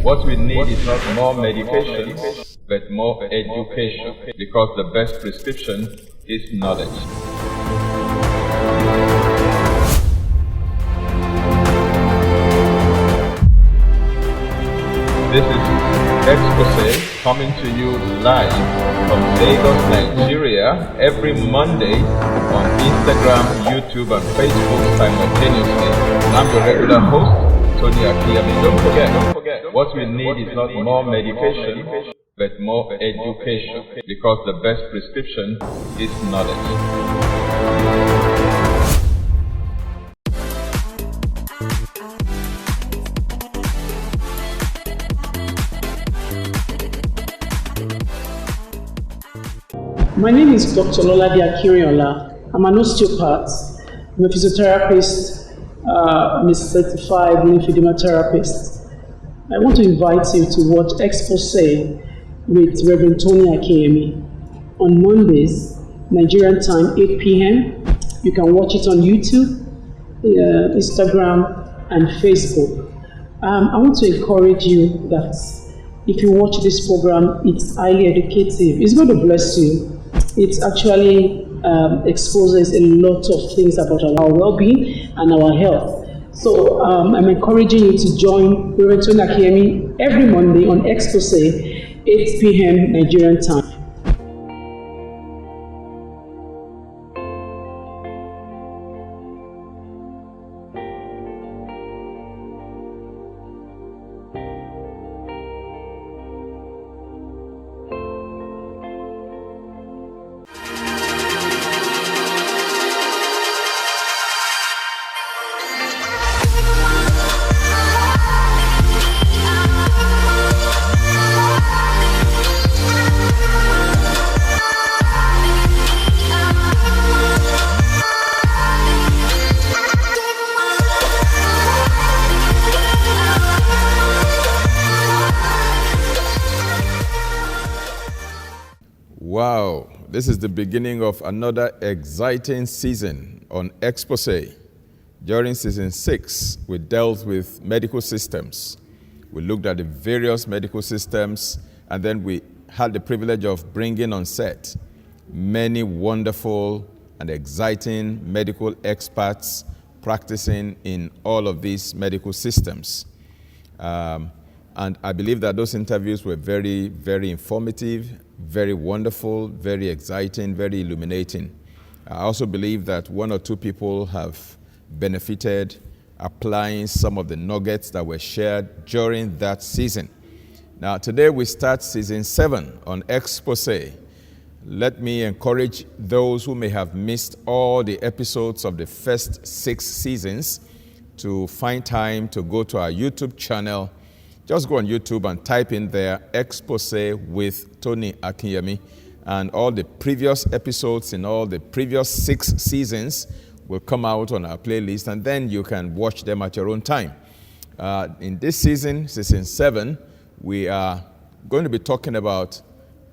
What we need is not more medication, but more education, because the best prescription is knowledge. This is Exposé coming to you live from Lagos, Nigeria, every Monday on Instagram, YouTube, and Facebook simultaneously. And I'm the regular host, Tony Akinyemi. Don't forget, what we need is not more medication, but more education, because the best prescription is knowledge. My name is Dr. Tony Akinyemi. I'm an osteopath. I'm a physiotherapist. I'm a certified lymphedema therapist. I want to invite you to watch Exposé with Reverend Tony Akinyemi on Mondays, Nigerian time, 8 p.m. You can watch it on YouTube, Instagram, and Facebook. I want to encourage you that if you watch this program, it's highly educative. It's going to bless you. It actually exposes a lot of things about our well-being and our health. So I'm encouraging you to join Reverend Tony Akinyemi every Monday on Exposé, 8 p.m. Nigerian time. Wow, this is the beginning of another exciting season on Exposé. During season 6, we dealt with medical systems. We looked at the various medical systems, and then we had the privilege of bringing on set many wonderful and exciting medical experts practicing in all of these medical systems. And I believe that those interviews were very, very informative, very wonderful, very exciting, very illuminating. I also believe that one or two people have benefited applying some of the nuggets that were shared during that season. Now, today we start season 7 on Exposé. Let me encourage those who may have missed all the episodes of the first 6 seasons to find time to go to our YouTube channel. Just go on YouTube and type in there, Exposé with Tony Akinyemi, and all the previous episodes in all the previous 6 seasons will come out on our playlist, and then you can watch them at your own time. In this season 7, we are going to be talking about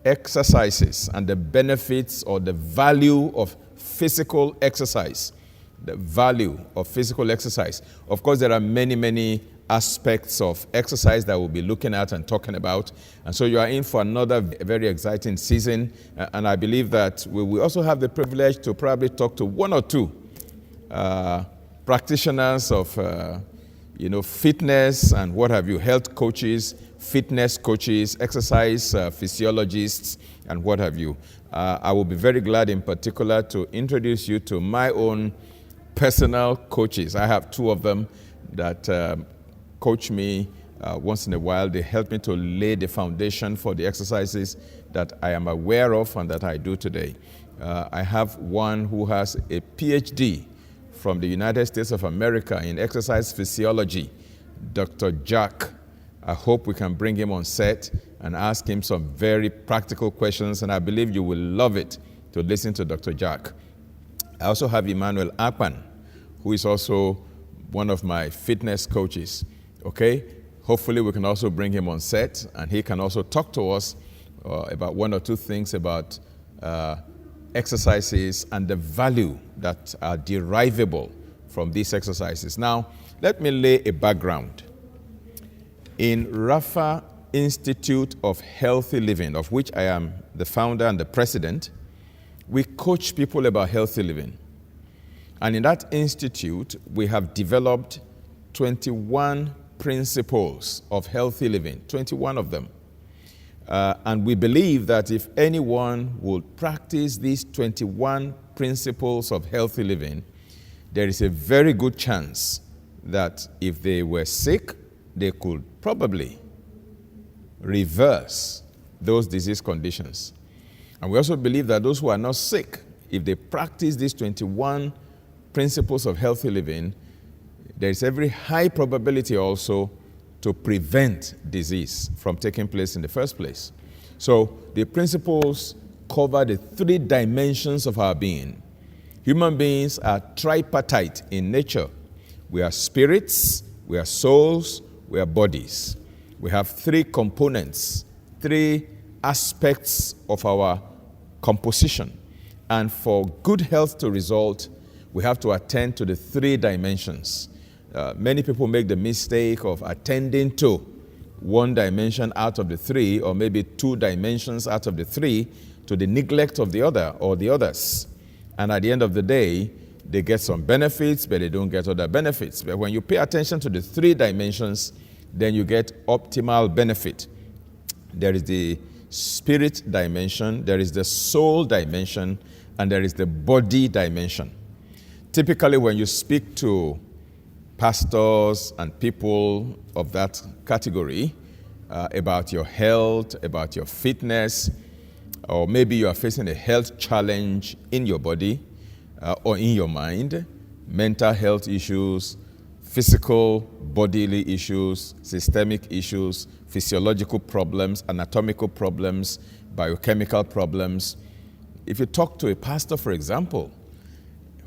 exercises and the benefits or the value of physical exercise. The value of physical exercise. Of course, there are many, many aspects of exercise that we'll be looking at and talking about. And so you are in for another very exciting season. And I believe that we will also have the privilege to probably talk to one or two practitioners of fitness and what have you, health coaches, fitness coaches, exercise physiologists, and what have you. I will be very glad in particular to introduce you to my own personal coaches. I have 2 of them that coach me once in a while. They help me to lay the foundation for the exercises that I am aware of and that I do today. I have one who has a PhD from the United States of America in exercise physiology, Dr. Jack. I hope we can bring him on set and ask him some very practical questions, and I believe you will love it to listen to Dr. Jack. I also have Ep1, who is also one of my fitness coaches. Okay? Hopefully we can also bring him on set, and he can also talk to us about 1 or 2 things about exercises and the value that are derivable from these exercises. Now, let me lay a background. In Rafa Institute of Healthy Living, of which I am the founder and the president, we coach people about healthy living. And in that institute, we have developed 21 principles of healthy living, 21 of them. And we believe that if anyone would practice these 21 principles of healthy living, there is a very good chance that if they were sick, they could probably reverse those disease conditions. And we also believe that those who are not sick, if they practice these 21 principles of healthy living, there is every high probability also to prevent disease from taking place in the first place. So the principles cover the 3 dimensions of our being. Human beings are tripartite in nature. We are spirits, we are souls, we are bodies. We have 3 components, 3 aspects of our composition. And for good health to result, we have to attend to the 3 dimensions. Many people make the mistake of attending to 1 dimension out of the 3, or maybe 2 dimensions out of the 3, to the neglect of the other or the others. And at the end of the day, they get some benefits, but they don't get other benefits. But when you pay attention to the 3 dimensions, then you get optimal benefit. There is the spirit dimension, there is the soul dimension, and there is the body dimension. Typically, when you speak to pastors and people of that category about your health, about your fitness, or maybe you are facing a health challenge in your body or in your mind, mental health issues, physical bodily issues, systemic issues, physiological problems, anatomical problems, biochemical problems. If you talk to a pastor, for example,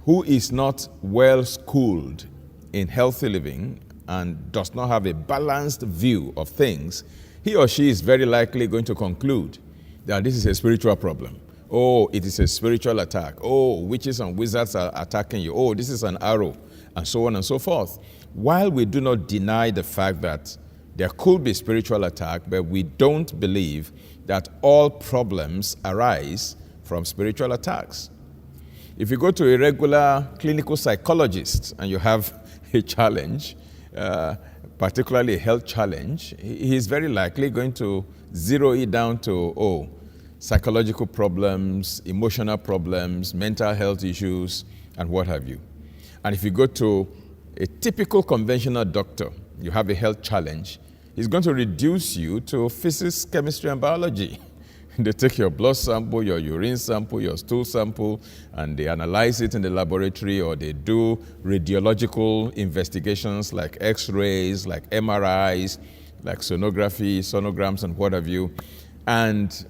who is not well schooled in healthy living and does not have a balanced view of things, he or she is very likely going to conclude that this is a spiritual problem. Oh, it is a spiritual attack. Oh, witches and wizards are attacking you. Oh, this is an arrow, and so on and so forth. While we do not deny the fact that there could be spiritual attack, but we don't believe that all problems arise from spiritual attacks. If you go to a regular clinical psychologist and you have a challenge, particularly a health challenge, he is very likely going to zero it down to, psychological problems, emotional problems, mental health issues, and what have you. And if you go to a typical conventional doctor, you have a health challenge, he's going to reduce you to physics, chemistry, and biology. They take your blood sample, your urine sample, your stool sample, and they analyze it in the laboratory, or they do radiological investigations like X-rays, like MRIs, like sonography, sonograms, and what have you. And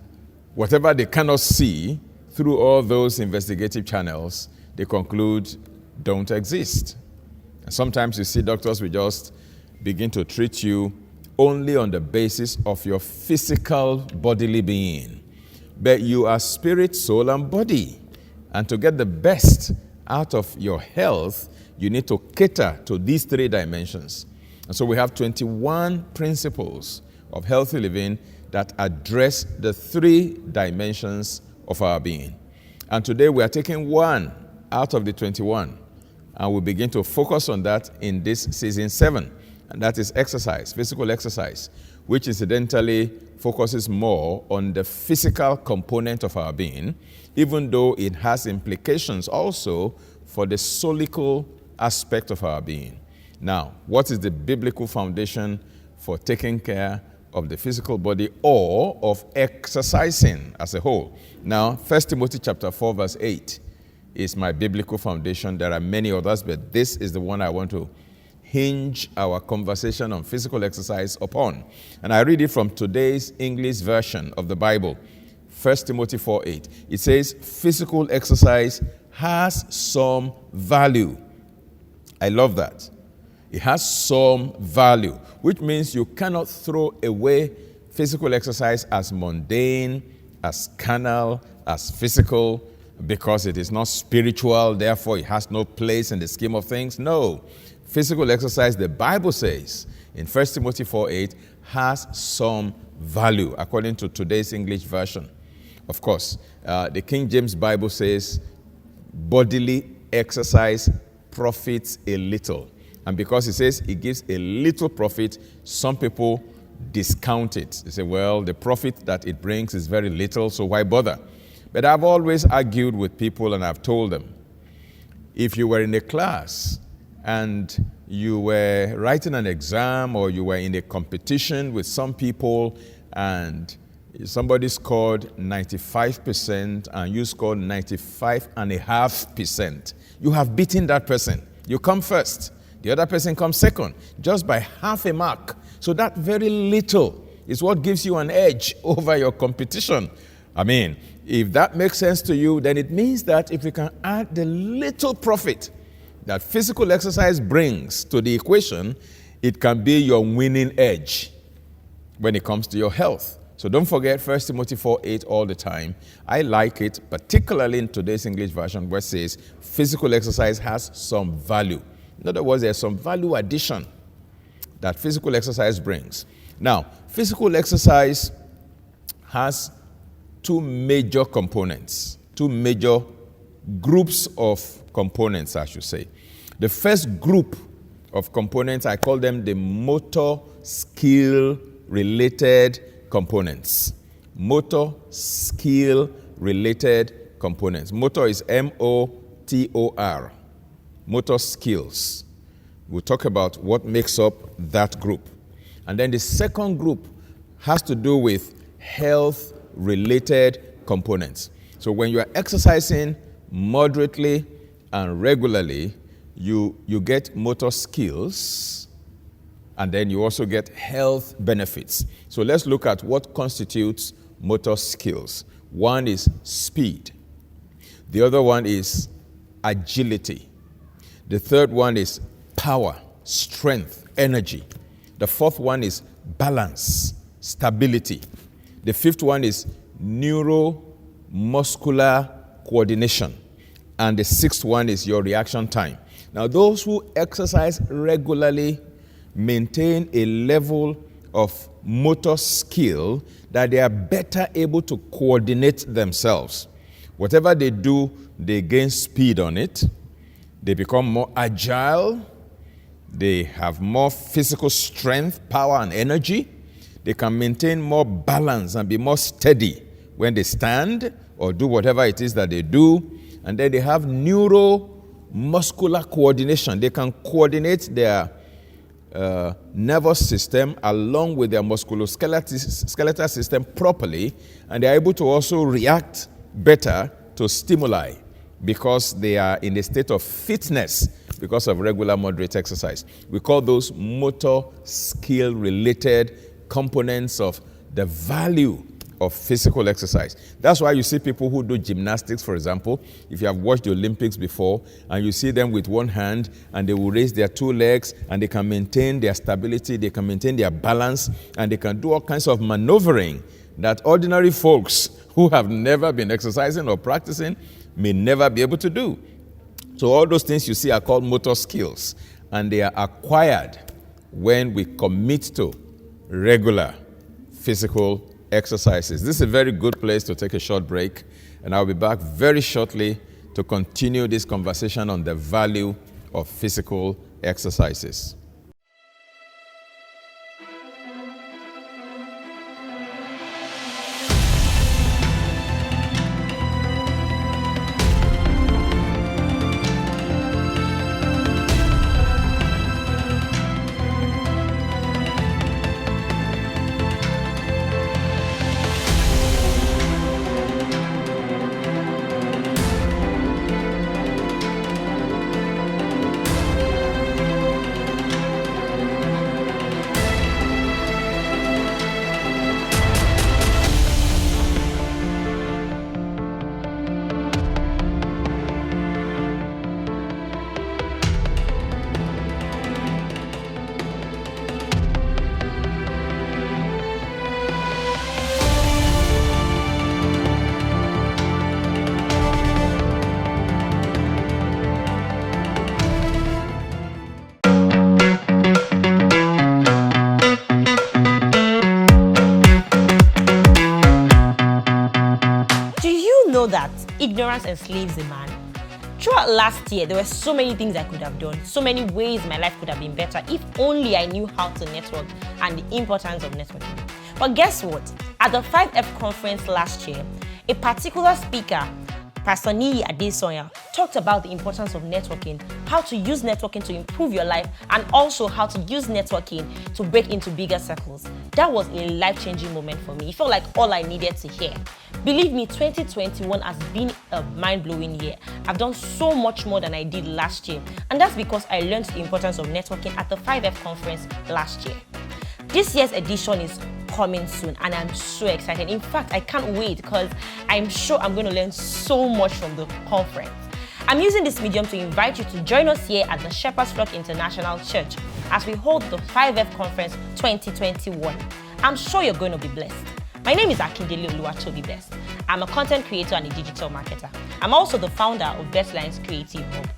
whatever they cannot see through all those investigative channels, they conclude don't exist. And sometimes you see doctors will just begin to treat you only on the basis of your physical bodily being. But you are spirit, soul, and body. And to get the best out of your health, you need to cater to these 3 dimensions. And so we have 21 principles of healthy living that address the 3 dimensions of our being. And today we are taking 1 out of the 21, and we'll begin to focus on that in this season 7. And that is exercise, physical exercise, which incidentally focuses more on the physical component of our being, even though it has implications also for the soulical aspect of our being. Now, what is the biblical foundation for taking care of the physical body or of exercising as a whole? Now, 1 Timothy chapter 4, verse 8 is my biblical foundation. There are many others, but this is the one I want to hinge our conversation on physical exercise upon. And I read it from today's English version of the Bible, 1 Timothy 4:8. It says, physical exercise has some value. I love that. It has some value, which means you cannot throw away physical exercise as mundane, as carnal, as physical, because it is not spiritual, therefore it has no place in the scheme of things. No. Physical exercise, the Bible says, in 1 Timothy 4:8 has some value, according to today's English version. Of course, the King James Bible says, bodily exercise profits a little. And because it says it gives a little profit, some people discount it. They say, well, the profit that it brings is very little, so why bother? But I've always argued with people, and I've told them, if you were in a class and you were writing an exam, or you were in a competition with some people and somebody scored 95% and you scored 95.5%, you have beaten that person. You come first. The other person comes second, just by half a mark. So that very little is what gives you an edge over your competition. I mean, if that makes sense to you, then it means that if you can add the little profit that physical exercise brings to the equation, it can be your winning edge when it comes to your health. So don't forget 1 Timothy 4:8 all the time. I like it, particularly in today's English version, where it says physical exercise has some value. In other words, there's some value addition that physical exercise brings. Now, physical exercise has two major components, two major groups of components, I should say. The first group of components, I call them the motor skill related components. Motor skill related components. Motor is M-O-T-O-R. Motor skills. We'll talk about what makes up that group. And then the second group has to do with health-related components. So when you are exercising moderately and regularly, you get motor skills, and then you also get health benefits. So let's look at what constitutes motor skills. One is speed. The other one is agility. The third one is power, strength, energy. The fourth one is balance, stability. The fifth one is neuromuscular coordination. And the sixth one is your reaction time. Now, those who exercise regularly maintain a level of motor skill that they are better able to coordinate themselves. Whatever they do, they gain speed on it. They become more agile. They have more physical strength, power, and energy. They can maintain more balance and be more steady when they stand or do whatever it is that they do. And then they have neuromuscular coordination. They can coordinate their nervous system along with their musculoskeletal system properly, and they are able to also react better to stimuli because they are in a state of fitness because of regular moderate exercise. We call those motor skill related components of the value of physical exercise. That's why you see people who do gymnastics, for example. If you have watched the Olympics before, and you see them with one hand, and they will raise their two legs, and they can maintain their stability, they can maintain their balance, and they can do all kinds of maneuvering that ordinary folks who have never been exercising or practicing may never be able to do. So all those things you see are called motor skills, and they are acquired when we commit to regular physical exercises. This is a very good place to take a short break, and I'll be back very shortly to continue this conversation on the value of physical exercises. ignorance enslaves a man. Throughout last year, there were so many things I could have done, so many ways my life could have been better if only I knew how to network and the importance of networking. But guess what? At the 5F conference last year, a particular speaker, Pastor Niyi Adesoya, talked about the importance of networking, how to use networking to improve your life, and also how to use networking to break into bigger circles. That was a life-changing moment for me. It felt like all I needed to hear. Believe me, 2021 has been a mind-blowing year. I've done so much more than I did last year, and that's because I learned the importance of networking at the 5F conference last year. This year's edition is coming soon, and I'm so excited. In fact, I can't wait because I'm sure I'm going to learn so much from the conference. I'm using this medium to invite you to join us here at the Shepherd's Flock International Church as we hold the 5F Conference 2021. I'm sure you're going to be blessed. My name is Akindele Oluwatobi Best. I'm a content creator and a digital marketer. I'm also the founder of Best Lines Creative Hub.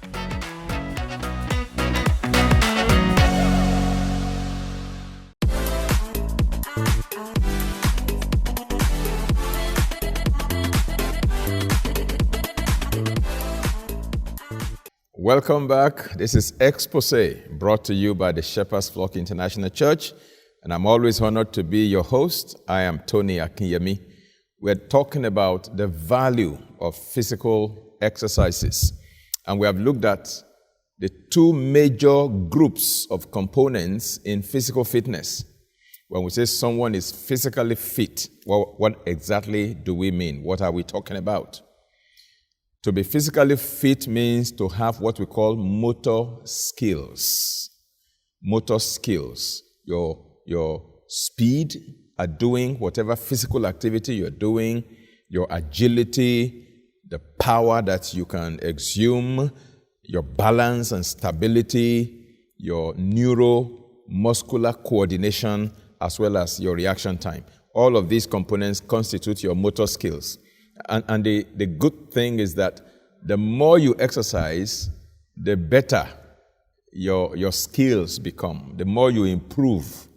Welcome back. This is Exposé, brought to you by the Shepherd's Flock International Church, and I'm always honored to be your host. I am Tony Akinyemi. We're talking about the value of physical exercises, and we have looked at the two major groups of components in physical fitness. When we say someone is physically fit, well, what exactly do we mean? What are we talking about? To be physically fit means to have what we call motor skills. Motor skills. Your speed at doing whatever physical activity you're doing, your agility, the power that you can exhume, your balance and stability, your neuromuscular coordination, as well as your reaction time. All of these components constitute your motor skills. And the good thing is that the more you exercise, the better your skills become. The more you improve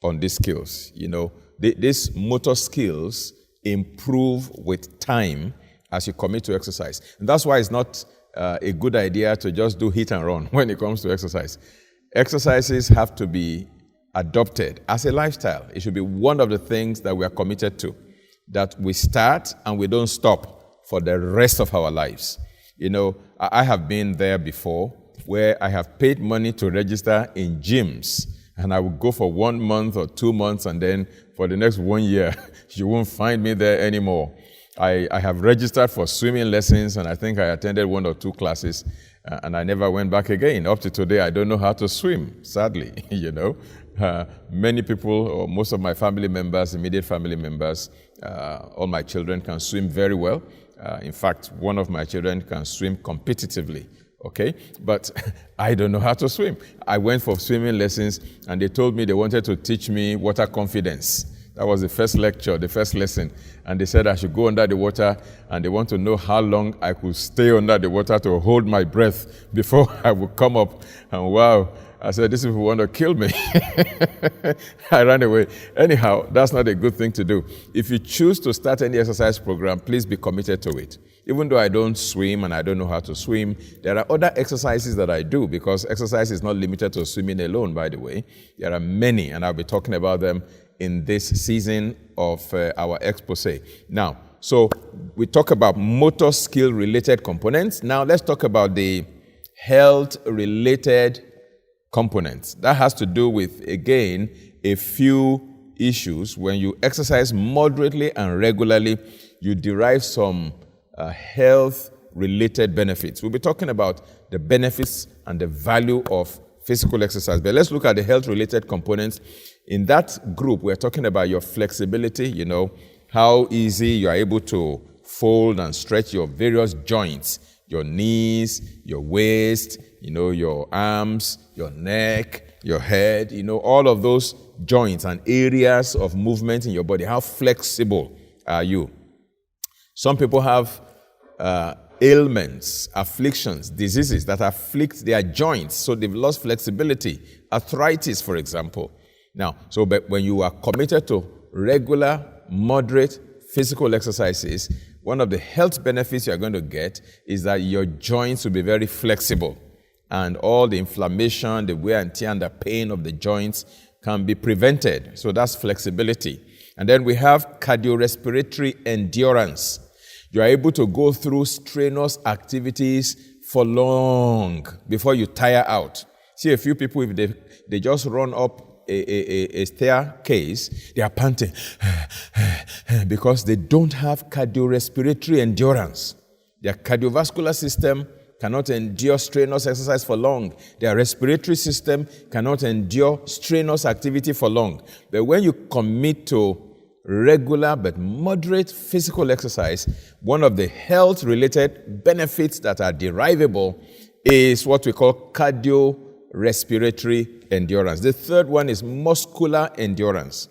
on these skills. You know, these motor skills improve with time as you commit to exercise. And that's why it's not a good idea to just do hit and run when it comes to exercise. Exercises have to be adopted as a lifestyle. It should be one of the things that we are committed to, that we start and we don't stop for the rest of our lives. You know, I have been there before where I have paid money to register in gyms, and I would go for 1 month or 2 months, and then for the next 1 year, you won't find me there anymore. I have registered for swimming lessons, and I think I attended 1 or 2 classes, and I never went back again. Up to today, I don't know how to swim, sadly, you know. Many people, or most of my family members, immediate family members, all my children can swim very well. In fact, one of my children can swim competitively, okay? But I don't know how to swim. I went for swimming lessons, and they told me they wanted to teach me water confidence. That was the first lecture, the first lesson. And they said I should go under the water, and they want to know how long I could stay under the water to hold my breath before I would come up. And wow, I said, these people want to kill me. I ran away. Anyhow, that's not a good thing to do. If you choose to start any exercise program, please be committed to it. Even though I don't swim and I don't know how to swim, there are other exercises that I do, because exercise is not limited to swimming alone, by the way. There are many, and I'll be talking about them in this season of our Exposé. Now, so we talk about motor skill related components. Now let's talk about the health related components. That has to do with, again, a few issues. When you exercise moderately and regularly, you derive some health related benefits. We'll be talking about the benefits and the value of physical exercise. But let's look at the health related components. In that group, we're talking about your flexibility, you know, how easy you are able to fold and stretch your various joints, your knees, your waist, you know, your arms, your neck, your head, you know, all of those joints and areas of movement in your body. How flexible are you? Some people have ailments, afflictions, diseases that afflict their joints, so they've lost flexibility. Arthritis, for example. Now, but when you are committed to regular, moderate physical exercises, one of the health benefits you're going to get is that your joints will be very flexible, and all the inflammation, the wear and tear, and the pain of the joints can be prevented. So that's flexibility. And then we have cardiorespiratory endurance. You are able to go through strenuous activities for long before you tire out. See a few people, if they just run up a staircase, they are panting because they don't have cardiorespiratory endurance. Their cardiovascular system cannot endure strenuous exercise for long. Their respiratory system cannot endure strenuous activity for long. But when you commit to regular but moderate physical exercise, one of the health-related benefits that are derivable is what we call cardiorespiratory endurance. The third one is muscular endurance.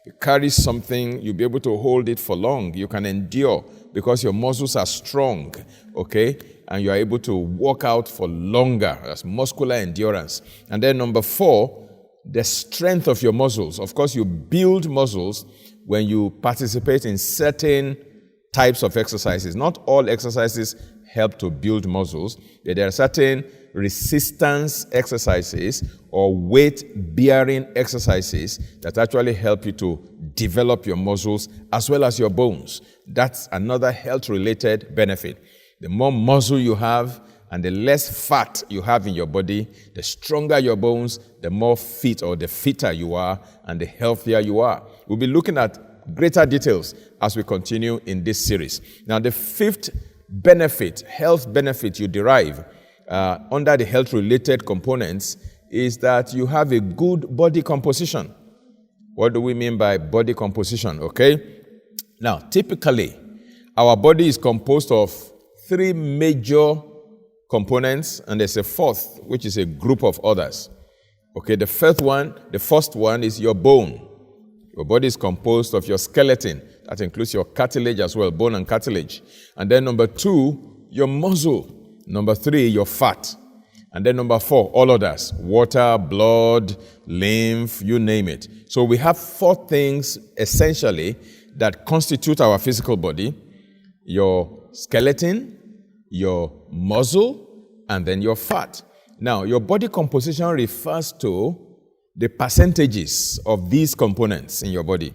You carry something, you'll be able to hold it for long. You can endure because your muscles are strong, okay? And you are able to work out for longer. That's muscular endurance. And then number 4, the strength of your muscles. Of course, you build muscles when you participate in certain types of exercises. Not all exercises help to build muscles. There are certain resistance exercises or weight-bearing exercises that actually help you to develop your muscles as well as your bones. That's another health-related benefit. The more muscle you have and the less fat you have in your body, the stronger your bones, the more fit or the fitter you are and the healthier you are. We'll be looking at greater details as we continue in this series. Now, the 5th benefit, health benefit you derive under the health-related components is that you have a good body composition. What do we mean by body composition? Okay? Now, typically, our body is composed of 3 major components, and there's a 4th, which is a group of others. Okay, the first one is your bone. Your body is composed of your skeleton. That includes your cartilage as well, bone and cartilage. And then number 2, your muscle. Number 3, your fat. And then number 4, all others. Water, blood, lymph, you name it. So we have 4 things essentially that constitute our physical body. Your skeleton, your muscle, and then your fat. Now, your body composition refers to the percentages of these components in your body.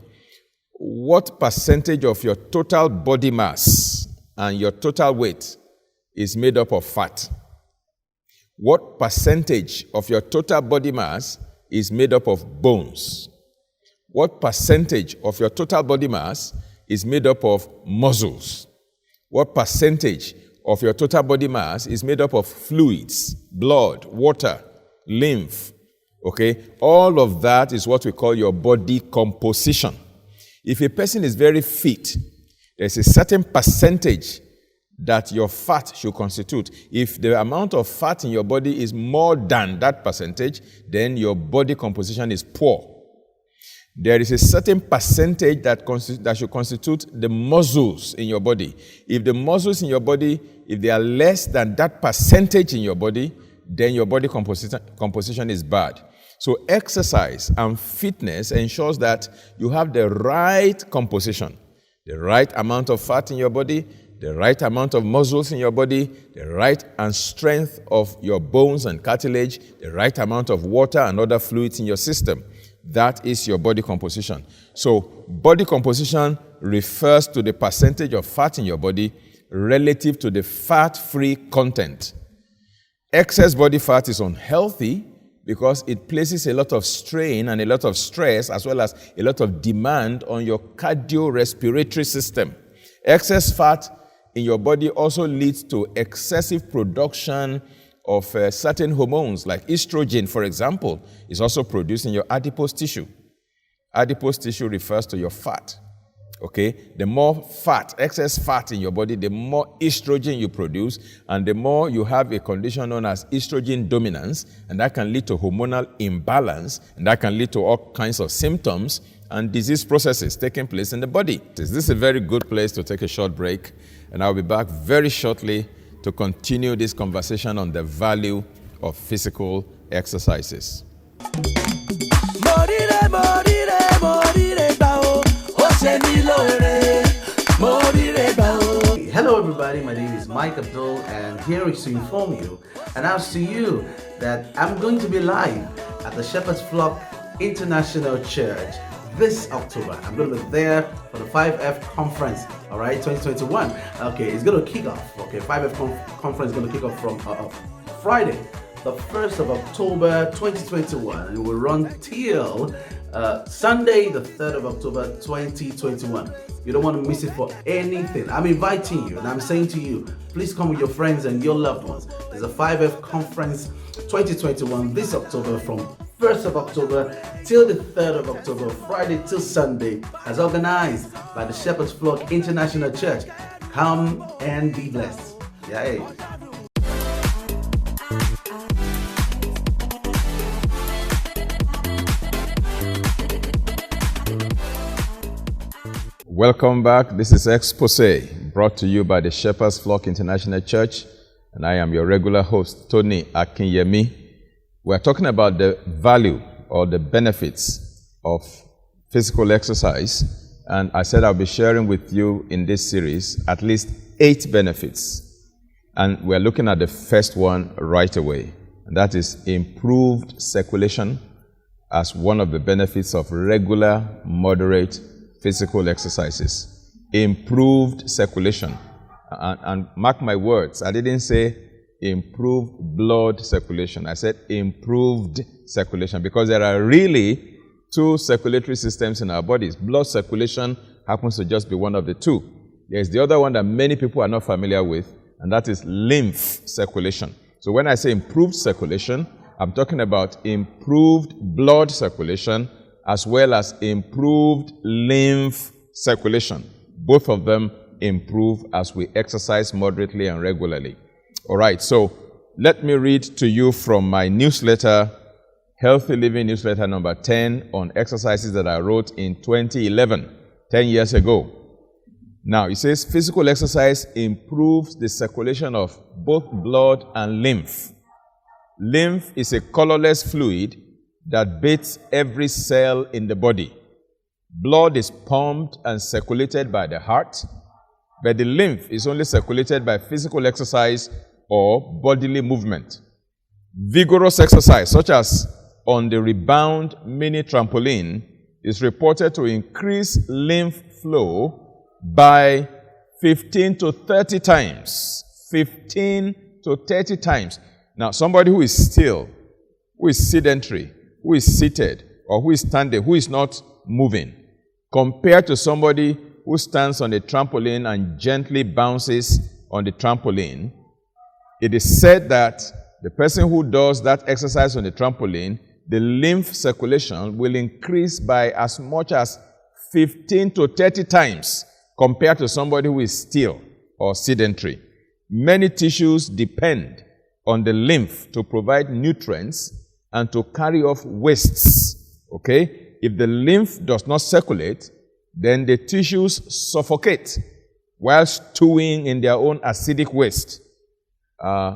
What percentage of your total body mass and your total weight is made up of fat? What percentage of your total body mass is made up of bones? What percentage of your total body mass is made up of muscles? What percentage of your total body mass is made up of fluids, blood, water, lymph? Okay? All of that is what we call your body composition. If a person is very fit, there's a certain percentage that your fat should constitute. If the amount of fat in your body is more than that percentage, then your body composition is poor. There is a certain percentage that should constitute the muscles in your body. If the muscles in your body, if they are less than that percentage in your body, then your body composition is bad. So exercise and fitness ensures that you have the right composition, the right amount of fat in your body, the right amount of muscles in your body, the right and strength of your bones and cartilage, the right amount of water and other fluids in your system. That is your body composition. So body composition refers to the percentage of fat in your body relative to the fat-free content. Excess body fat is unhealthy because it places a lot of strain and a lot of stress as well as a lot of demand on your cardiorespiratory system. Excess fat in your body also leads to excessive production of certain hormones, like estrogen, for example, is also produced in your adipose tissue. Adipose tissue refers to your fat. Okay? The more fat, excess fat in your body, the more estrogen you produce, and the more you have a condition known as estrogen dominance, and that can lead to hormonal imbalance, and that can lead to all kinds of symptoms and disease processes taking place in the body. This is a very good place to take a short break, and I'll be back very shortly to continue this conversation on the value of physical exercises. everybody. My name is Mike Abdul, and here is to inform you and announce to you that I'm going to be live at the Shepherd's Flock International Church this October. I'm going to be there for the 5F conference, all right, 2021. Okay, it's going to kick off. Okay, 5F conference is going to kick off from Friday, the 1st of October 2021, and it will run till Sunday, the 3rd of October 2021. You don't want to miss it for anything. I'm inviting you and I'm saying to you, please come with your friends and your loved ones. There's a 5F conference 2021 this October from 1st of October till the 3rd of October, Friday till Sunday, as organized by the Shepherd's Flock International Church. Come and be blessed. Yay. Welcome back. This is Exposé, brought to you by the Shepherd's Flock International Church, and I am your regular host, Tony Akinyemi. We're talking about the value or the benefits of physical exercise, and I said I'll be sharing with you in this series at least 8 benefits, and we're looking at the first one right away, and that is improved circulation as one of the benefits of regular, moderate physical exercises. Improved circulation. And mark my words, I didn't say improved blood circulation. I said improved circulation, because there are really 2 circulatory systems in our bodies. Blood circulation happens to just be one of the 2. There's the other one that many people are not familiar with, and that is lymph circulation. So when I say improved circulation, I'm talking about improved blood circulation as well as improved lymph circulation. Both of them improve as we exercise moderately and regularly. All right, so let me read to you from my newsletter, Healthy Living Newsletter number 10, on exercises that I wrote in 2011, 10 years ago. Now, it says physical exercise improves the circulation of both blood and lymph. Lymph is a colorless fluid that bathes every cell in the body. Blood is pumped and circulated by the heart, but the lymph is only circulated by physical exercise or bodily movement. Vigorous exercise, such as on the Rebound mini trampoline, is reported to increase lymph flow by 15 to 30 times. 15 to 30 times. Now, somebody who is still, who is sedentary, who is seated, or who is standing, who is not moving, compared to somebody who stands on a trampoline and gently bounces on the trampoline, it is said that the person who does that exercise on the trampoline, the lymph circulation will increase by as much as 15 to 30 times compared to somebody who is still or sedentary. Many tissues depend on the lymph to provide nutrients and to carry off wastes, okay? If the lymph does not circulate, then the tissues suffocate while stewing in their own acidic waste.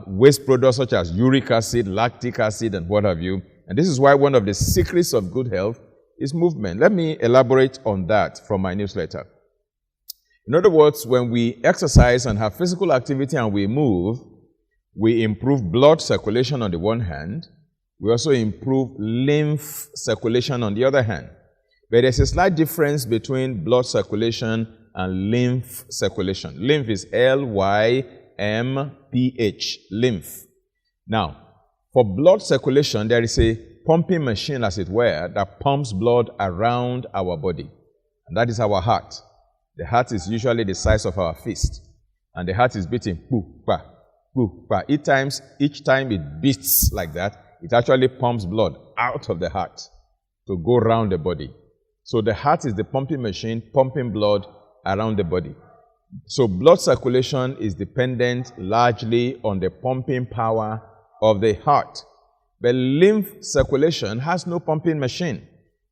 Waste products such as uric acid, lactic acid, and what have you. And this is why one of the secrets of good health is movement. Let me elaborate on that from my newsletter. In other words, when we exercise and have physical activity and we move, we improve blood circulation on the one hand. We also improve lymph circulation on the other hand. But there's a slight difference between blood circulation and lymph circulation. Lymph is L-Y-M-P-H, lymph. Now, for blood circulation, there is a pumping machine, as it were, that pumps blood around our body. And that is our heart. The heart is usually the size of our fist. And the heart is beating, poo, pa, poo, pa. Each time it beats like that, it actually pumps blood out of the heart to go around the body. So the heart is the pumping machine, pumping blood around the body. So blood circulation is dependent largely on the pumping power of the heart. But lymph circulation has no pumping machine.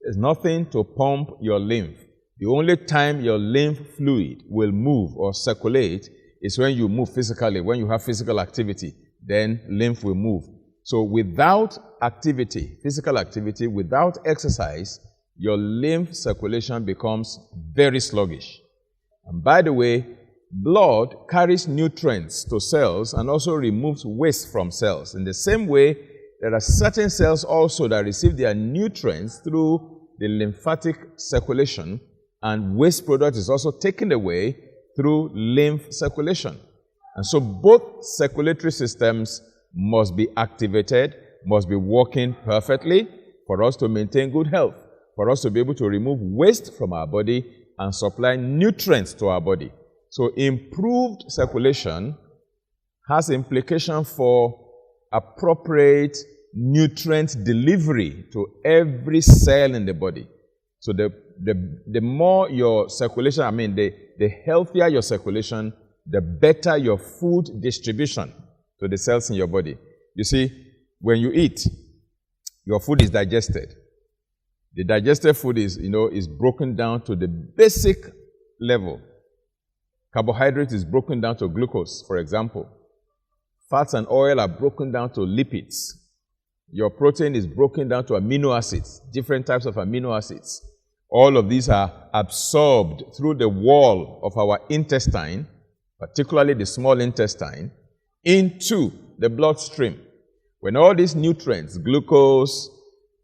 There's nothing to pump your lymph. The only time your lymph fluid will move or circulate is when you move physically, when you have physical activity. Then lymph will move. So without activity, physical activity, without exercise, your lymph circulation becomes very sluggish. And by the way, blood carries nutrients to cells and also removes waste from cells. In the same way, there are certain cells also that receive their nutrients through the lymphatic circulation, and waste product is also taken away through lymph circulation. And so both circulatory systems must be activated, must be working perfectly for us to maintain good health, for us to be able to remove waste from our body and supply nutrients to our body. So improved circulation has implication for appropriate nutrient delivery to every cell in the body. So the more your circulation, the healthier your circulation, the better your food distribution to the cells in your body. You see, when you eat, your food is digested. The digested food is broken down to the basic level. Carbohydrate is broken down to glucose, for example. Fats and oil are broken down to lipids. Your protein is broken down to amino acids, different types of amino acids. All of these are absorbed through the wall of our intestine, particularly the small intestine, into the bloodstream. When all these nutrients, glucose,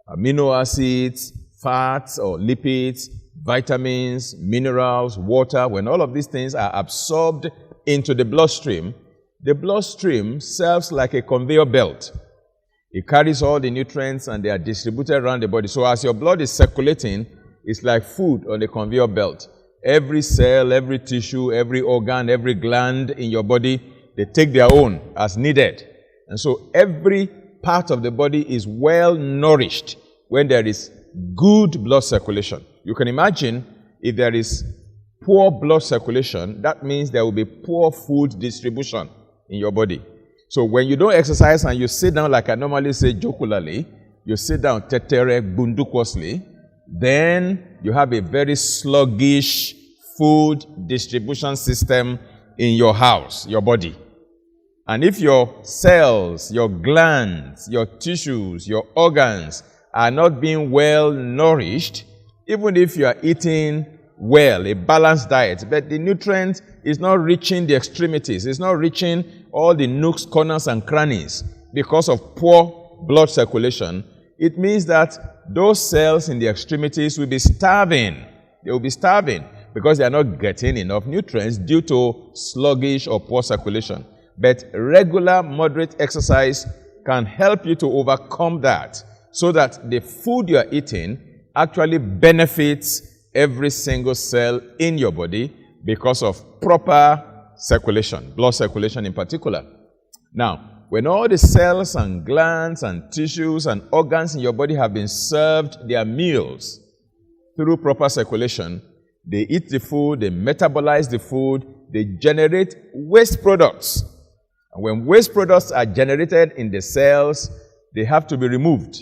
amino acids, fats or lipids, vitamins, minerals, water, when all of these things are absorbed into the bloodstream serves like a conveyor belt. It carries all the nutrients and they are distributed around the body. So as your blood is circulating, it's like food on a conveyor belt. Every cell, every tissue, every organ, every gland in your body, they take their own as needed. And so every part of the body is well nourished when there is good blood circulation. You can imagine if there is poor blood circulation, that means there will be poor food distribution in your body. So when you don't exercise and you sit down, like I normally say jocularly, you sit down tetere bundukwosly, then you have a very sluggish food distribution system in your house, your body. And if your cells, your glands, your tissues, your organs are not being well nourished, even if you are eating well, a balanced diet, but the nutrient is not reaching the extremities, it's not reaching all the nooks, corners, and crannies because of poor blood circulation, it means that those cells in the extremities will be starving. They will be starving because they are not getting enough nutrients due to sluggish or poor circulation. But regular, moderate exercise can help you to overcome that so that the food you are eating actually benefits every single cell in your body because of proper circulation, blood circulation in particular. Now, when all the cells and glands and tissues and organs in your body have been served their meals through proper circulation, they eat the food, they metabolize the food, they generate waste products. And when waste products are generated in the cells, they have to be removed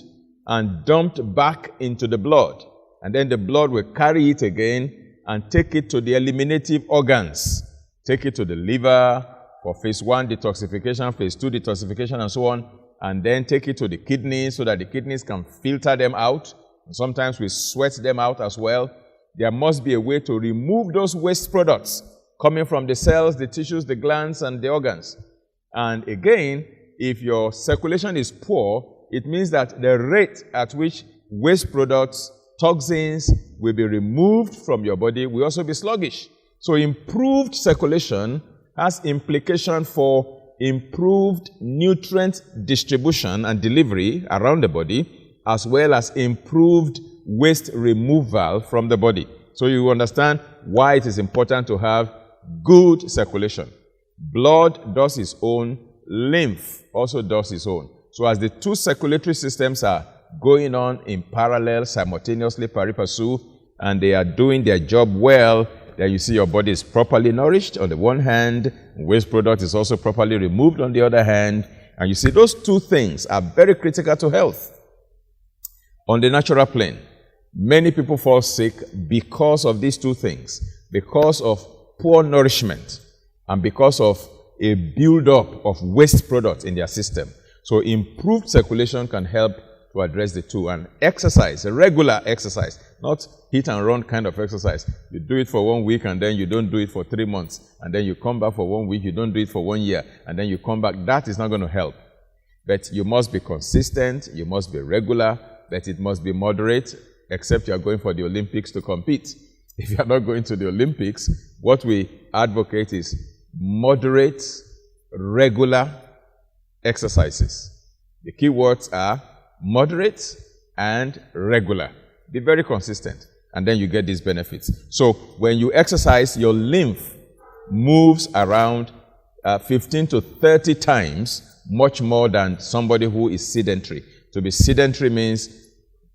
and dumped back into the blood. And then the blood will carry it again and take it to the eliminative organs. Take it to the liver for phase 1 detoxification, phase 2 detoxification, and so on. And then take it to the kidneys so that the kidneys can filter them out. And sometimes we sweat them out as well. There must be a way to remove those waste products coming from the cells, the tissues, the glands, and the organs. And again, if your circulation is poor, it means that the rate at which waste products, toxins will be removed from your body will also be sluggish. So improved circulation has implication for improved nutrient distribution and delivery around the body, as well as improved waste removal from the body. So you understand why it is important to have good circulation. Blood does its own, lymph also does its own. So as the two circulatory systems are going on in parallel, simultaneously, pari passu, and they are doing their job well, then you see your body is properly nourished on the one hand, waste product is also properly removed on the other hand, and you see those two things are very critical to health. On the natural plane, many people fall sick because of these two things, because of poor nourishment and because of a build-up of waste products in their system. So improved circulation can help to address the two. And exercise, a regular exercise, not hit and run kind of exercise. You do it for 1 week and then you don't do it for 3 months. And then you come back for 1 week, you don't do it for 1 year. And then you come back. That is not going to help. But you must be consistent, you must be regular, but it must be moderate, except you are going for the Olympics to compete. If you are not going to the Olympics, what we advocate is moderate, regular exercises. The key words are moderate and regular. Be very consistent, and then you get these benefits. So when you exercise, your lymph moves around 15 to 30 times much more than somebody who is sedentary. To be sedentary means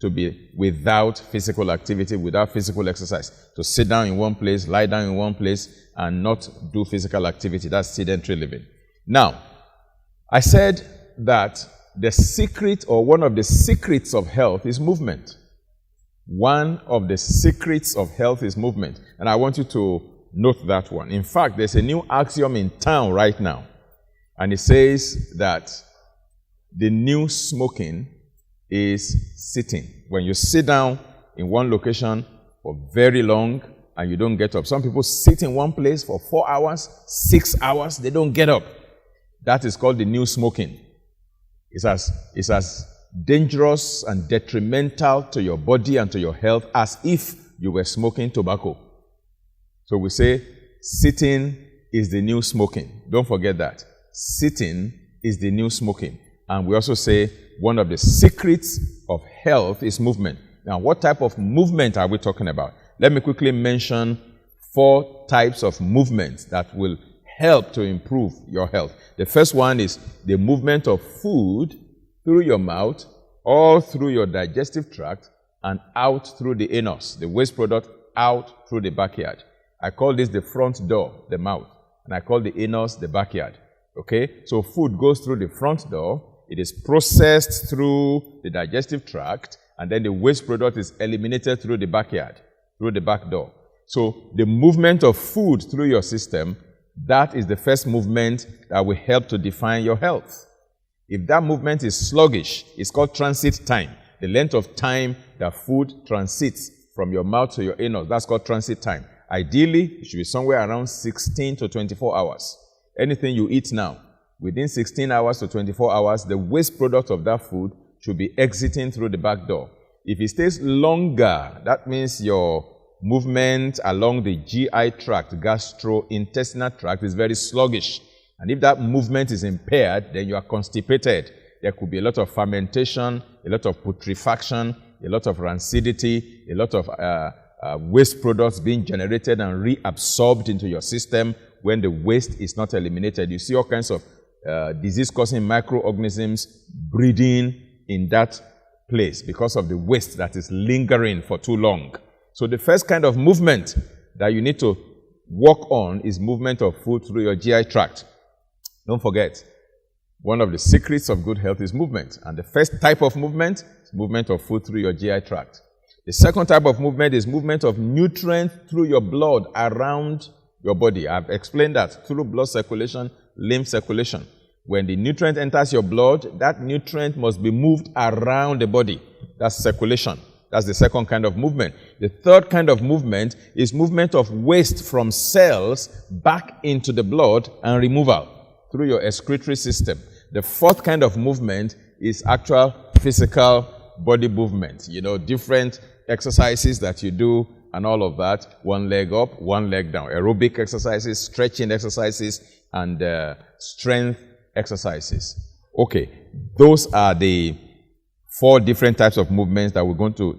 to be without physical activity, without physical exercise. To sit down in one place, lie down in one place, and not do physical activity. That's sedentary living. Now, I said that the secret, or one of the secrets of health, is movement. One of the secrets of health is movement. And I want you to note that one. In fact, there's a new axiom in town right now. And it says that the new smoking is sitting. When you sit down in one location for very long and you don't get up. Some people sit in one place for 4 hours, 6 hours, they don't get up. That is called the new smoking. It's as dangerous and detrimental to your body and to your health as if you were smoking tobacco. So we say sitting is the new smoking. Don't forget that. Sitting is the new smoking. And we also say one of the secrets of health is movement. Now, what type of movement are we talking about? Let me quickly mention 4 types of movement that will help to improve your health. The first one is the movement of food through your mouth, all through your digestive tract, and out through the anus, the waste product out through the backyard. I call this the front door, the mouth, and I call the anus the backyard. Okay? So food goes through the front door, it is processed through the digestive tract, and then the waste product is eliminated through the backyard, through the back door. So the movement of food through your system, that is the first movement that will help to define your health. If that movement is sluggish, it's called transit time. The length of time that food transits from your mouth to your anus, that's called transit time. Ideally, it should be somewhere around 16 to 24 hours. Anything you eat now, within 16 hours to 24 hours, the waste product of that food should be exiting through the back door. If it stays longer, that means your movement along the GI tract, gastrointestinal tract, is very sluggish. And if that movement is impaired, then you are constipated. There could be a lot of fermentation, a lot of putrefaction, a lot of rancidity, a lot of waste products being generated and reabsorbed into your system when the waste is not eliminated. You see all kinds of disease-causing microorganisms breeding in that place because of the waste that is lingering for too long. So the first kind of movement that you need to work on is movement of food through your GI tract. Don't forget, one of the secrets of good health is movement. And the first type of movement is movement of food through your GI tract. The second type of movement is movement of nutrient through your blood around your body. I've explained that through blood circulation, lymph circulation. When the nutrient enters your blood, that nutrient must be moved around the body. That's circulation. That's the second kind of movement. The third kind of movement is movement of waste from cells back into the blood and removal through your excretory system. The fourth kind of movement is actual physical body movement. You know, different exercises that you do and all of that. One leg up, one leg down. Aerobic exercises, stretching exercises, and strength exercises. Okay, those are the 4 different types of movements that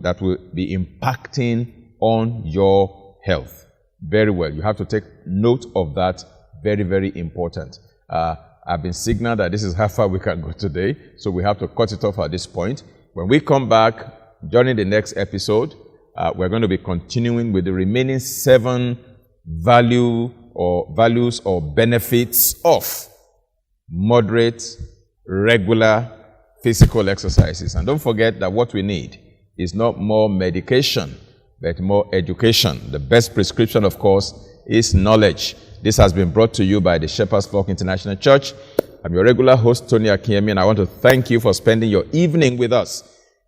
that will be impacting on your health. Very well. You have to take note of that. Very, very important. I've been signaled that this is how far we can go today, so we have to cut it off at this point. When we come back during the next episode, we're going to be continuing with the remaining 7 values or benefits of moderate, regular physical exercises. And don't forget that what we need is not more medication, but more education. The best prescription, of course, is knowledge. This has been brought to you by the Shepherd's Flock International Church. I'm your regular host, Tony Akinyemi, and I want to thank you for spending your evening with us.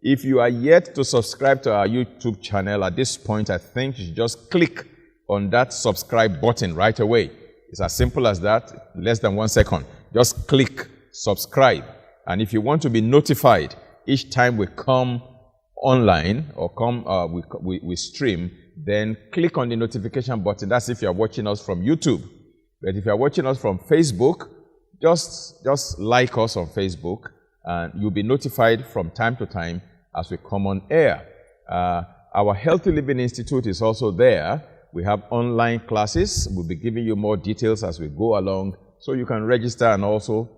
If you are yet to subscribe to our YouTube channel, at this point, I think you should just click on that subscribe button right away. It's as simple as that, less than 1 second. Just click subscribe. And if you want to be notified each time we come online or we stream, then click on the notification button. That's if you're watching us from YouTube. But if you're watching us from Facebook, just like us on Facebook, and you'll be notified from time to time as we come on air. Our Healthy Living Institute is also there. We have online classes. We'll be giving you more details as we go along, so you can register and also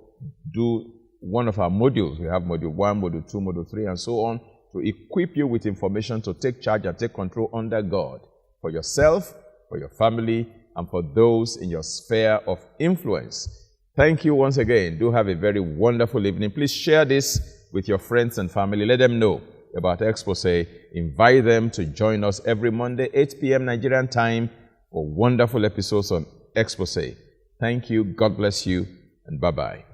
do one of our modules. We have module 1, module 2, module 3, and so on, to equip you with information to take charge and take control under God for yourself, for your family, and for those in your sphere of influence. Thank you once again. Do have a very wonderful evening. Please share this with your friends and family. Let them know about Exposé. Invite them to join us every Monday, 8 p.m. Nigerian time, for wonderful episodes on Exposé. Thank you. God bless you, and bye-bye.